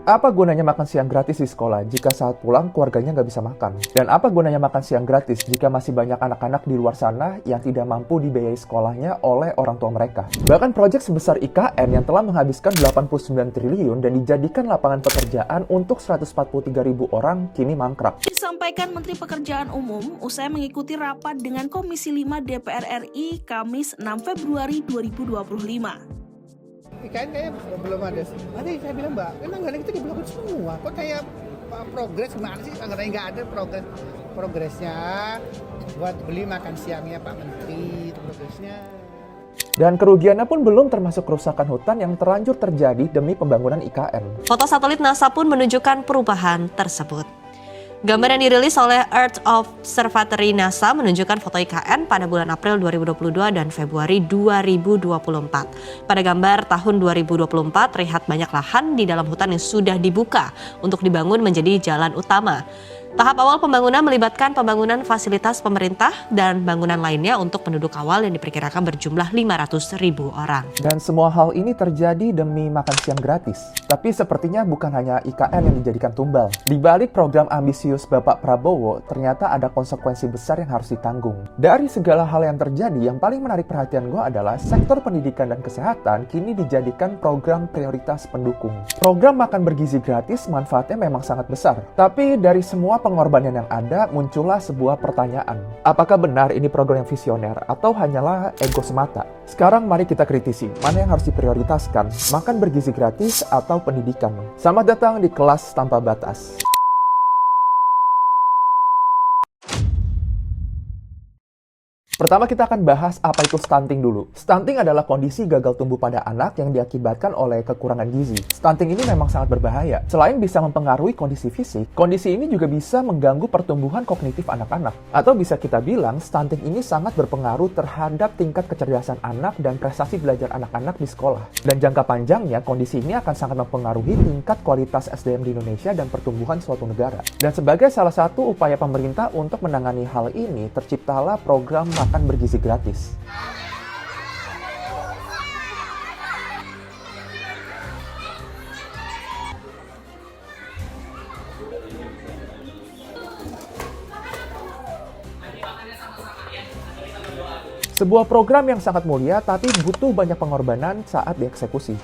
Apa gunanya makan siang gratis di sekolah jika saat pulang keluarganya nggak bisa makan? Dan apa gunanya makan siang gratis jika masih banyak anak-anak di luar sana yang tidak mampu dibiayai sekolahnya oleh orang tua mereka? Bahkan proyek sebesar IKN yang telah menghabiskan 89 triliun dan dijadikan lapangan pekerjaan untuk 143.000 orang kini mangkrak. Disampaikan Menteri Pekerjaan Umum usai mengikuti rapat dengan Komisi 5 DPR RI Kamis 6 Februari 2025. IKN kayaknya belum ada. Nanti saya bilang, Mbak, memang anggaran kita diblokir semua. Kok kayak progres gimana sih? Anggarannya nggak ada progresnya. Buat beli makan siangnya Pak Menteri, itu progresnya. Dan kerugiannya pun belum termasuk kerusakan hutan yang terlanjur terjadi demi pembangunan IKN. Foto satelit NASA pun menunjukkan perubahan tersebut. Gambar yang dirilis oleh Earth Observatory NASA menunjukkan foto IKN pada bulan April 2022 dan Februari 2024. Pada gambar tahun 2024, terlihat banyak lahan di dalam hutan yang sudah dibuka untuk dibangun menjadi jalan utama. Tahap awal pembangunan melibatkan pembangunan fasilitas pemerintah dan bangunan lainnya untuk penduduk awal yang diperkirakan berjumlah 500.000 orang. Dan semua hal ini terjadi demi makan siang gratis. Tapi sepertinya bukan hanya IKN yang dijadikan tumbal. Di balik program ambisius Bapak Prabowo, ternyata ada konsekuensi besar yang harus ditanggung. Dari segala hal yang terjadi, yang paling menarik perhatian gue adalah sektor pendidikan dan kesehatan kini dijadikan program prioritas pendukung. Program makan bergizi gratis manfaatnya memang sangat besar. Tapi dari semua pengorbanan yang ada, muncullah sebuah pertanyaan. Apakah benar ini program yang visioner atau hanyalah ego semata? Sekarang mari kita kritisi, mana yang harus diprioritaskan, makan bergizi gratis atau pendidikan? Selamat datang di Kelas Tanpa Batas. Pertama kita akan bahas apa itu stunting dulu. Stunting adalah kondisi gagal tumbuh pada anak yang diakibatkan oleh kekurangan gizi. Stunting ini memang sangat berbahaya. Selain bisa mempengaruhi kondisi fisik, kondisi ini juga bisa mengganggu pertumbuhan kognitif anak-anak. Atau bisa kita bilang, stunting ini sangat berpengaruh terhadap tingkat kecerdasan anak dan prestasi belajar anak-anak di sekolah. Dan jangka panjangnya, kondisi ini akan sangat mempengaruhi tingkat kualitas SDM di Indonesia dan pertumbuhan suatu negara. Dan sebagai salah satu upaya pemerintah untuk menangani hal ini, terciptalah program makan bergizi gratis. Sebuah program yang sangat mulia tapi butuh banyak pengorbanan saat dieksekusi.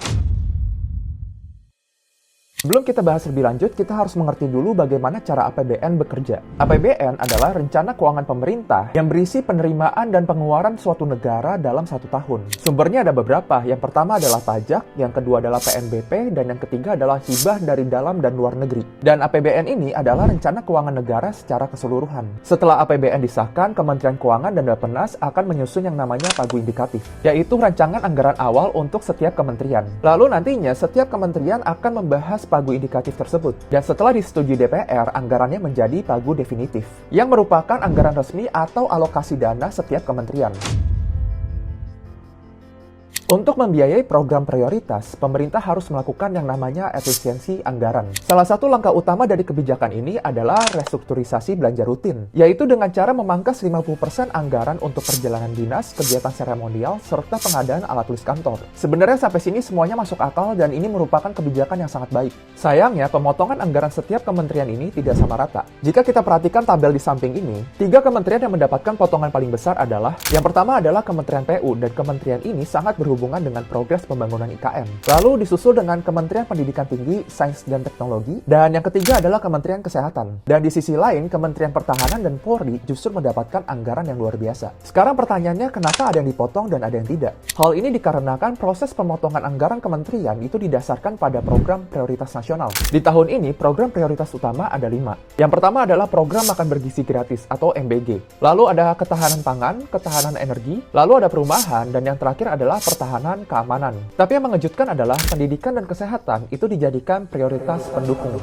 Sebelum kita bahas lebih lanjut, kita harus mengerti dulu bagaimana cara APBN bekerja. APBN adalah rencana keuangan pemerintah yang berisi penerimaan dan pengeluaran suatu negara dalam satu tahun. Sumbernya ada beberapa. Yang pertama adalah pajak, yang kedua adalah PNBP, dan yang ketiga adalah hibah dari dalam dan luar negeri. Dan APBN ini adalah rencana keuangan negara secara keseluruhan. Setelah APBN disahkan, Kementerian Keuangan dan Bappenas akan menyusun yang namanya pagu indikatif, yaitu rancangan anggaran awal untuk setiap kementerian. Lalu nantinya setiap kementerian akan membahas pagu indikatif tersebut. Dan setelah disetujui DPR, anggarannya menjadi pagu definitif, yang merupakan anggaran resmi atau alokasi dana setiap kementerian. Untuk membiayai program prioritas, pemerintah harus melakukan yang namanya efisiensi anggaran. Salah satu langkah utama dari kebijakan ini adalah restrukturisasi belanja rutin, yaitu dengan cara memangkas 50% anggaran untuk perjalanan dinas, kegiatan seremonial, serta pengadaan alat tulis kantor. Sebenarnya sampai sini semuanya masuk akal dan ini merupakan kebijakan yang sangat baik. Sayangnya, pemotongan anggaran setiap kementerian ini tidak sama rata. Jika kita perhatikan tabel di samping ini, 3 kementerian yang mendapatkan potongan paling besar adalah, yang pertama adalah Kementerian PU, dan kementerian ini sangat berhubungan dengan progres pembangunan IKN. Lalu disusul dengan Kementerian Pendidikan Tinggi, Sains dan Teknologi, dan yang ketiga adalah Kementerian Kesehatan. Dan di sisi lain, Kementerian Pertahanan dan Polri justru mendapatkan anggaran yang luar biasa. Sekarang pertanyaannya, kenapa ada yang dipotong dan ada yang tidak? Hal ini dikarenakan proses pemotongan anggaran kementerian itu didasarkan pada program prioritas nasional. Di tahun ini, program prioritas utama ada 5. Yang pertama adalah program makan bergizi gratis atau MBG. Lalu ada ketahanan pangan, ketahanan energi, lalu ada perumahan, dan yang terakhir adalah pertahanan keamanan. Tapi yang mengejutkan adalah pendidikan dan kesehatan itu dijadikan prioritas pendukung.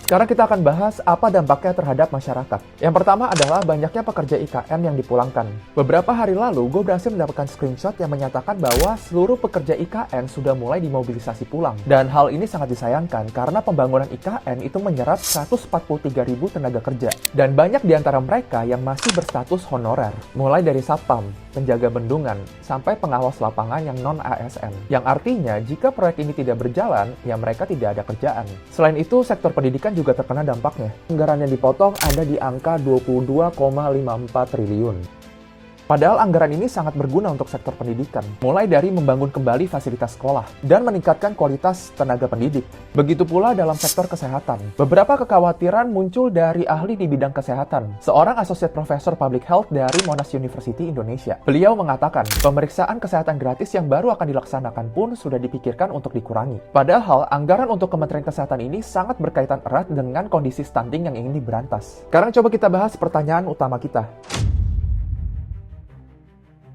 Sekarang kita akan bahas apa dampaknya terhadap masyarakat. Yang pertama adalah banyaknya pekerja IKN yang dipulangkan. Beberapa hari lalu, gue berhasil mendapatkan screenshot yang menyatakan bahwa seluruh pekerja IKN sudah mulai dimobilisasi pulang. Dan hal ini sangat disayangkan karena pembangunan IKN itu menyerap 143.000 tenaga kerja. Dan banyak di antara mereka yang masih berstatus honorer, mulai dari satpam, penjaga bendungan, sampai pengawas lapangan yang non-ASN. Yang artinya, jika proyek ini tidak berjalan, ya mereka tidak ada kerjaan. Selain itu, sektor pendidikan juga terkena dampaknya. Anggaran yang dipotong ada di angka 22,54 triliun. Padahal anggaran ini sangat berguna untuk sektor pendidikan, mulai dari membangun kembali fasilitas sekolah dan meningkatkan kualitas tenaga pendidik. Begitu pula dalam sektor kesehatan. Beberapa kekhawatiran muncul dari ahli di bidang kesehatan. Seorang Associate Professor Public Health dari Monash University Indonesia. Beliau mengatakan, pemeriksaan kesehatan gratis yang baru akan dilaksanakan pun sudah dipikirkan untuk dikurangi. Padahal, anggaran untuk Kementerian Kesehatan ini sangat berkaitan erat dengan kondisi stunting yang ingin diberantas. Sekarang coba kita bahas pertanyaan utama kita.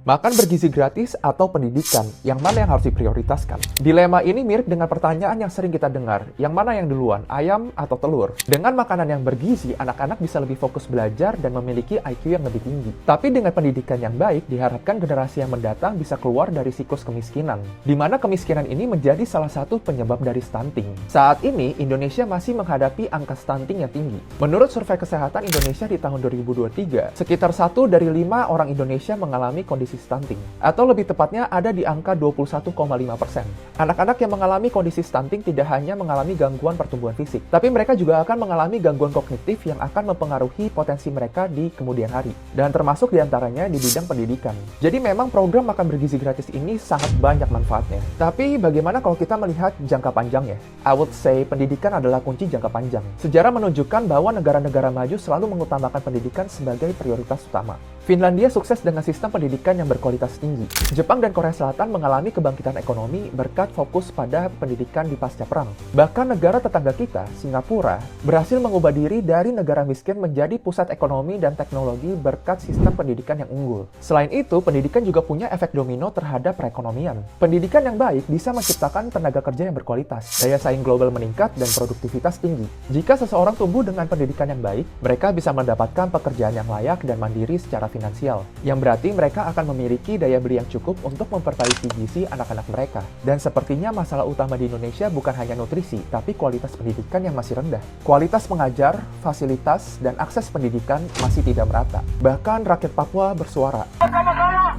Makan bergizi gratis atau pendidikan, yang mana yang harus diprioritaskan? Dilema ini mirip dengan pertanyaan yang sering kita dengar, yang mana yang duluan, ayam atau telur? Dengan makanan yang bergizi, anak-anak bisa lebih fokus belajar dan memiliki IQ yang lebih tinggi. Tapi dengan pendidikan yang baik, diharapkan generasi yang mendatang bisa keluar dari siklus kemiskinan, di mana kemiskinan ini menjadi salah satu penyebab dari stunting. Saat ini, Indonesia masih menghadapi angka stunting yang tinggi. Menurut Survei Kesehatan Indonesia di tahun 2023, sekitar 1 dari 5 orang Indonesia mengalami kondisi stunting, atau lebih tepatnya ada di angka 21,5%. Anak-anak yang mengalami kondisi stunting tidak hanya mengalami gangguan pertumbuhan fisik, tapi mereka juga akan mengalami gangguan kognitif yang akan mempengaruhi potensi mereka di kemudian hari, dan termasuk diantaranya di bidang pendidikan. Jadi memang program makan bergizi gratis ini sangat banyak manfaatnya. Tapi bagaimana kalau kita melihat jangka panjangnya? I would say pendidikan adalah kunci jangka panjang. Sejarah menunjukkan bahwa negara-negara maju selalu mengutamakan pendidikan sebagai prioritas utama. Finlandia sukses dengan sistem pendidikan yang berkualitas tinggi. Jepang dan Korea Selatan mengalami kebangkitan ekonomi berkat fokus pada pendidikan di pasca perang. Bahkan negara tetangga kita, Singapura, berhasil mengubah diri dari negara miskin menjadi pusat ekonomi dan teknologi berkat sistem pendidikan yang unggul. Selain itu, pendidikan juga punya efek domino terhadap perekonomian. Pendidikan yang baik bisa menciptakan tenaga kerja yang berkualitas, daya saing global meningkat, dan produktivitas tinggi. Jika seseorang tumbuh dengan pendidikan yang baik, mereka bisa mendapatkan pekerjaan yang layak dan mandiri secara finansial, yang berarti mereka akan memiliki daya beli yang cukup untuk memperbaiki gizi anak-anak mereka. Dan sepertinya masalah utama di Indonesia bukan hanya nutrisi, tapi kualitas pendidikan yang masih rendah. Kualitas pengajar, fasilitas, dan akses pendidikan masih tidak merata. Bahkan rakyat Papua bersuara. Sama-sama,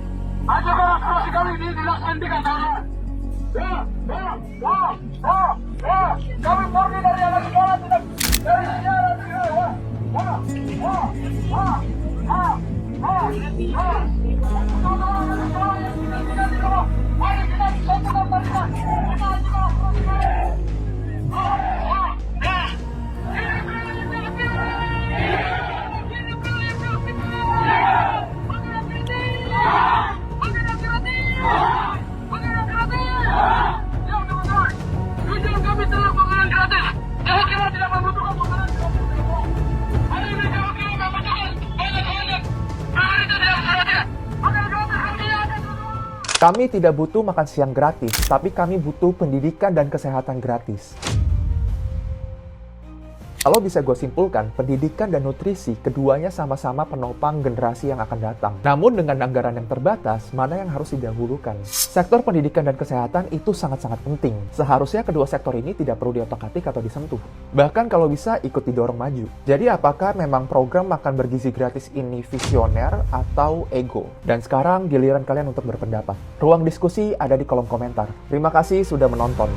ajukan aspirasi kami ini dilaksanakan sana. Kami pergi dari anak sekolah, tidak dari siaran. Tujuan kami telah makanan gratis. Saya kira tidak membutuhkan makanan gratis. Hari ini kami membutuhkan banyak. Hari itu tidak gratis. Makanan gratis kami ada dulu. Kami tidak butuh makan siang gratis, tapi kami butuh pendidikan dan kesehatan gratis. Kalau bisa gue simpulkan, pendidikan dan nutrisi keduanya sama-sama penopang generasi yang akan datang. Namun dengan anggaran yang terbatas, mana yang harus didahulukan? Sektor pendidikan dan kesehatan itu sangat-sangat penting. Seharusnya kedua sektor ini tidak perlu diotak-atik atau disentuh. Bahkan kalau bisa ikut didorong maju. Jadi apakah memang program makan bergizi gratis ini visioner atau ego? Dan sekarang giliran kalian untuk berpendapat. Ruang diskusi ada di kolom komentar. Terima kasih sudah menonton.